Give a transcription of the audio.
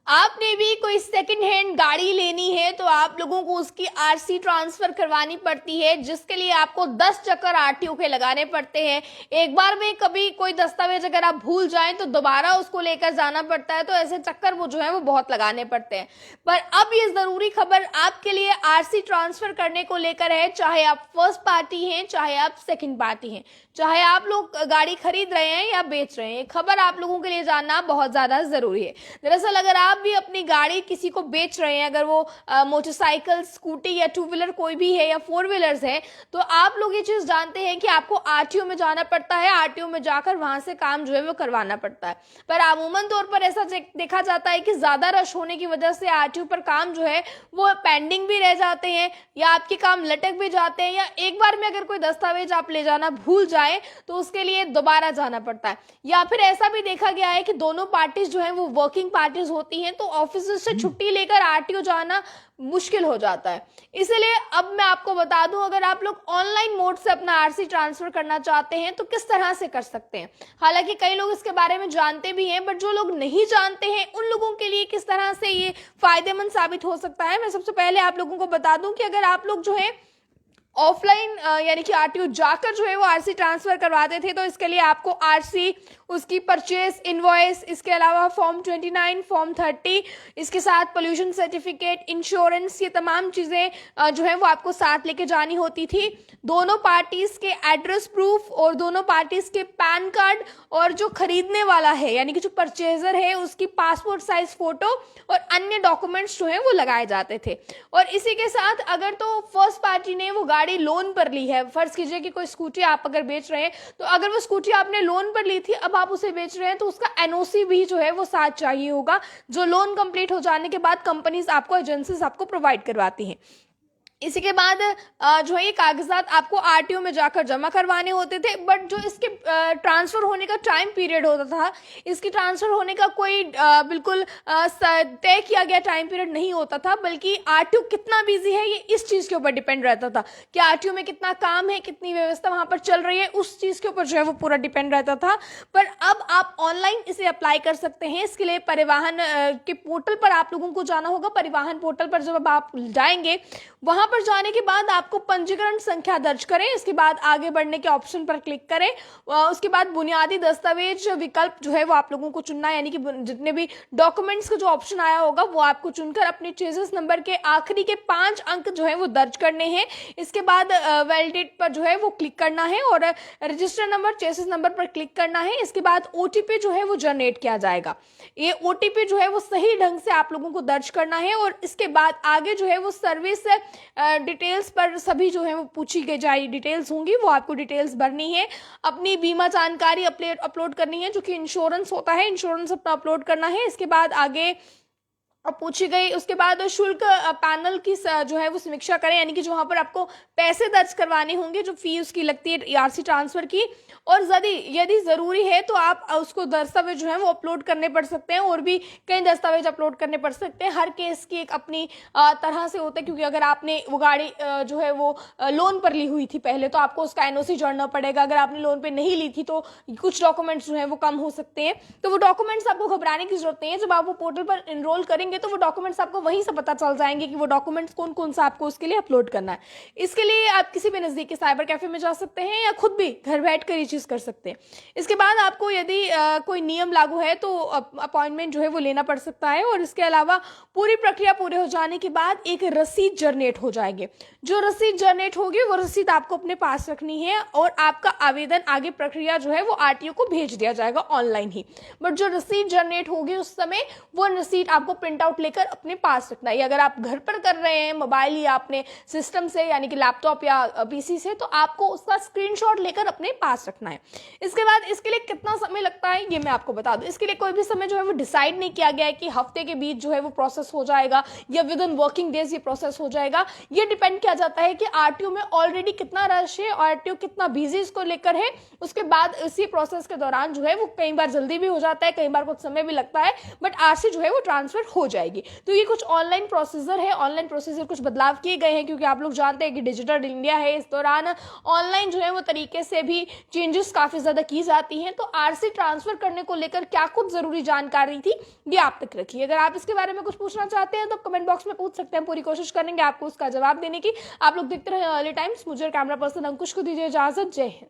आपने भी कोई सेकंड हैंड गाड़ी लेनी है तो आप लोगों को उसकी आरसी ट्रांसफर करवानी पड़ती है, जिसके लिए आपको 10 चक्कर आरटीओ के लगाने पड़ते हैं। एक बार में कभी कोई दस्तावेज अगर आप भूल जाएं तो दोबारा उसको लेकर जाना पड़ता है, तो ऐसे चक्कर वो जो है वो बहुत लगाने पड़ते हैं। पर अब ये जरूरी खबर आपके लिए आरसी ट्रांसफर करने को लेकर है, चाहे आप फर्स्ट पार्टी हैं चाहे आप सेकेंड पार्टी हैं, चाहे आप लोग गाड़ी खरीद रहे हैं या बेच रहे हैं, ये खबर आप लोगों के लिए जानना बहुत ज्यादा जरूरी है। दरअसल अगर आप भी अपनी गाड़ी किसी को बेच रहे हैं, अगर वो मोटरसाइकिल, स्कूटी या टू व्हीलर कोई भी है या फोर व्हीलर्स है, तो आप लोग ये चीज जानते हैं कि आपको आरटीओ में जाना पड़ता है, आरटीओ में जाकर वहां से काम जो है वो करवाना पड़ता है। पर अमूमन तौर पर ऐसा देखा जाता है कि ज्यादा रश होने की वजह से आरटीओ पर काम जो है वो पेंडिंग भी रह जाते हैं या आपके काम लटक भी जाते हैं, या एक बार में अगर कोई दस्तावेज आप ले जाना भूल जाए तो उसके लिए दोबारा जाना पड़ता है। या फिर ऐसा भी देखा गया है कि दोनों पार्टीज जो है वो वर्किंग पार्टीज होती हैं, तो ऑफिस से छुट्टी लेकर आरटीओ जाना मुश्किल हो जाता है। इसलिए अब मैं आपको बता दूं, अगर आप लोग ऑनलाइन मोड से अपना आरसी ट्रांसफर करना चाहते हैं तो किस तरह से कर सकते हैं। हालांकि कई लोग इसके बारे में जानते भी हैं, बट जो लोग नहीं जानते हैं उन लोगों के लिए किस तरह से ये फायदेमंद साबित हो सकता है, मैं सबसे पहले आप लोगों को बता दूं कि अगर आप लोग जो है ऑफलाइन यानी कि आरटीओ जाकर जो है वो आरसी ट्रांसफर करवाते थे, तो इसके लिए आपको आरसी, उसकी परचेज इनवॉइस, इसके अलावा फॉर्म 29, फॉर्म 30, इसके साथ पोल्यूशन सर्टिफिकेट, इंश्योरेंस, ये तमाम चीजें जो है वो आपको साथ लेके जानी होती थी। दोनों पार्टीज के एड्रेस प्रूफ और दोनों पार्टीज के पैन कार्ड, और जो खरीदने वाला है यानी कि जो परचेजर है उसकी पासपोर्ट साइज फोटो और अन्य डॉक्यूमेंट्स जो है वो लगाए जाते थे। और इसी के साथ अगर तो फर्स्ट पार्टी ने वो गाड़ी लोन पर ली है, फर्ज कीजिए कि कोई स्कूटी आप अगर बेच रहे हैं, तो अगर वो स्कूटी आपने लोन पर ली थी, अब आप उसे बेच रहे हैं, तो उसका एनओसी भी जो है वो साथ चाहिए होगा, जो लोन कंप्लीट हो जाने के बाद कंपनीज आपको, एजेंसीज आपको प्रोवाइड करवाती हैं। इसी के बाद जो है ये कागजात आपको आरटीओ में जाकर जमा करवाने होते थे, बट जो इसके ट्रांसफर होने का टाइम पीरियड होता था, इसकी ट्रांसफर होने का कोई बिल्कुल तय किया गया टाइम पीरियड नहीं होता था, बल्कि आरटीओ कितना बिजी है ये इस चीज के ऊपर डिपेंड रहता था कि आरटीओ में कितना काम है, कितनी व्यवस्था वहां पर चल रही है, उस चीज के ऊपर जो है वो पूरा डिपेंड रहता था। पर अब आप ऑनलाइन इसे अप्लाई कर सकते हैं। इसके लिए परिवहन के पोर्टल पर आप लोगों को जाना होगा। परिवहन पोर्टल पर जब आप जाएंगे, वहां पर जाने के बाद आपको पंजीकरण संख्या दर्ज करें, इसके बाद आगे बढ़ने के ऑप्शन पर क्लिक करें, उसके बाद बुनियादी दस्तावेज विकल्प जो है वो आप लोगों को चुनना है, यानी कि जितने भी डॉक्यूमेंट्स का जो ऑप्शन आया होगा वो आपको चुनकर अपने चेसिस नंबर के आखिरी के 5 अंक जो है वो दर्ज करने हैं। इसके बाद वैलिडेट पर जो है वो क्लिक करना है और रजिस्टर नंबर, चेसिस नंबर पर क्लिक करना है। इसके बाद ओटीपी जो है वो जनरेट किया जाएगा। ये ओटीपी जो है वो सही ढंग से आप लोगों को दर्ज करना है, और इसके बाद आगे जो है वो सर्विस डिटेल्स पर सभी जो है वो पूछी गई जाए डिटेल्स होंगी, वो आपको डिटेल्स भरनी है। अपनी बीमा जानकारी अपलोड करनी है, जो कि इंश्योरेंस होता है, इंश्योरेंस अपना अपलोड करना है। इसके बाद आगे अब पूछी गई, उसके बाद शुल्क पैनल की जो है वो समीक्षा करें, यानी कि जो वहां पर आपको पैसे दर्ज करवाने होंगे, जो फी उसकी लगती है आरसी ट्रांसफर की, और यदि जरूरी है तो आप उसको दस्तावेज जो है वो अपलोड करने पड़ सकते हैं, और भी कई दस्तावेज अपलोड करने पड़ सकते हैं। हर केस की एक अपनी तरह से होता है, क्योंकि अगर आपने वो गाड़ी जो है वो लोन पर ली हुई थी पहले, तो आपको उसका एनओसी जोड़ना पड़ेगा। अगर आपने लोन पे नहीं ली थी तो कुछ डॉक्यूमेंट्स जो है वो कम हो सकते हैं, तो वो डॉक्यूमेंट्स आपको घबराने की जरूरत नहीं है। जब आप वो पोर्टल पर एनरोल करेंगे तो वो डॉक्यूमेंट्स आपको वहीं से पता चल जाएंगे कि वो डॉक्यूमेंट्स कौन कौन सा आपको उसके लिए अपलोड करना है। इसके लिए आप किसी भी नजदीकी साइबर कैफे में जा सकते हैं या खुद भी घर बैठकर ये चीज कर सकते हैं। इसके बाद आपको यदि कोई नियम लागू है तो अपॉइंटमेंट जो है वो लेना पड़ सकता है, और इसके अलावा पूरी प्रक्रिया पूरे हो जाने के बाद एक रसीद जनरेट हो जाएगी। जो रसीद जनरेट होगी वो रसीद आपको अपने पास रखनी है, और आपका आवेदन, आगे प्रक्रिया जो है वो आरटीओ को भेज दिया जाएगा ऑनलाइन ही। बट जो रसीद जनरेट होगी उस समय वो रसीद आपको प्रिंट आउट लेकर अपने पास रखना है। अगर आप घर पर कर रहे हैं मोबाइल या अपने सिस्टम से, यानी कि लैपटॉप या पीसी से, तो आपको उसका स्क्रीनशॉट लेकर अपने पास रखना है। इसके बाद इसके लिए कितना समय लगता है ये मैं आपको बता दूं। इसके लिए कोई भी समय जो है वो डिसाइड नहीं किया गया है कि हफ्ते के बीच जो है वो प्रोसेस हो जाएगा या विद इन वर्किंग डेज ये प्रोसेस हो जाएगा। ये डिपेंड किया जाता है कि आरटीओ में ऑलरेडी कितना रश है, आरटीओ कितना बिजी इसको लेकर है। उसके बाद इसी प्रोसेस के दौरान जो है वो कई बार जल्दी भी हो जाता है, कई बार कुछ समय भी लगता है, बट आरसी जो है वो ट्रांसफर हो जाएगी। तो ये कुछ ऑनलाइन प्रोसीजर है, ऑनलाइन प्रोसीजर कुछ बदलाव किए गए हैं, क्योंकि आप लोग जानते हैं कि डिजिटल इंडिया है, इस दौरान ऑनलाइन जो है वो तरीके से भी चेंजेस काफी ज्यादा की जाती हैं। तो आरसी ट्रांसफर करने को लेकर क्या कुछ जरूरी जानकारी थी, ये आप तक रखिए। अगर आप इसके बारे में कुछ पूछना चाहते हैं तो कमेंट बॉक्स में पूछ सकते हैं, पूरी कोशिश करेंगे आपको उसका जवाब देने की। आप लोग देखते रहे अर्ली टाइम्स। मुझे कैमरा पर्सन अंकुश को दीजिए इजाजत। जय हिंद।